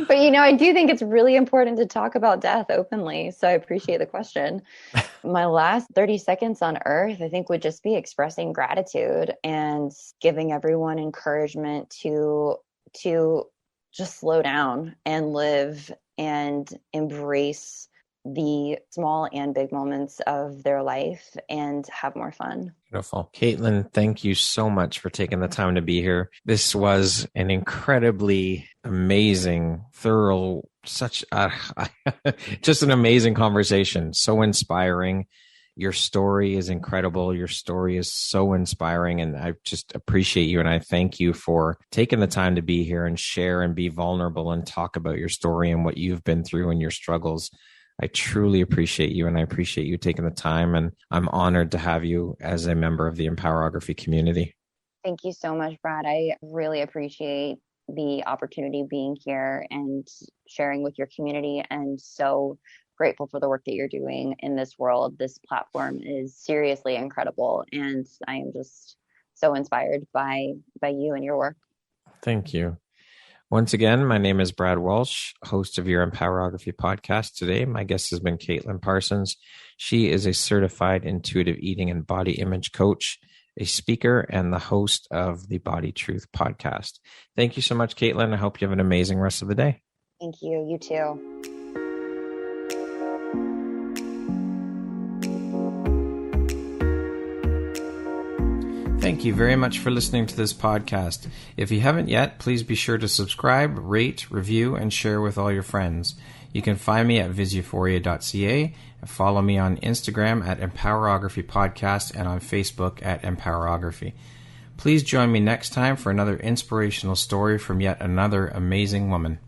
But, you know, I do think it's really important to talk about death openly. So I appreciate the question. My last 30 seconds on Earth, I think, would just be expressing gratitude and giving everyone encouragement to just slow down and live and embrace the small and big moments of their life and have more fun. Beautiful. Katelyn, thank you so much for taking the time to be here. This was an incredibly amazing, thorough, just an amazing conversation. So inspiring. Your story is incredible. Your story is so inspiring. And I just appreciate you. And I thank you for taking the time to be here and share and be vulnerable and talk about your story and what you've been through and your struggles. I truly appreciate you, and I appreciate you taking the time, and I'm honored to have you as a member of the Empowerography community. Thank you so much, Brad. I really appreciate the opportunity being here and sharing with your community, and so grateful for the work that you're doing in this world. This platform is seriously incredible, and I am just so inspired by you and your work. Thank you. Once again, my name is Brad Walsh, host of your Empowerography podcast. Today, my guest has been Katelyn Parsons. She is a certified intuitive eating and body image coach, a speaker, and the host of the Body Truth podcast. Thank you so much, Katelyn. I hope you have an amazing rest of the day. Thank you. You too. Thank you very much for listening to this podcast. If you haven't yet, please be sure to subscribe, rate, review, and share with all your friends. You can find me at visuphoria.ca and follow me on Instagram at Empowerography Podcast and on Facebook at Empowerography. Please join me next time for another inspirational story from yet another amazing woman.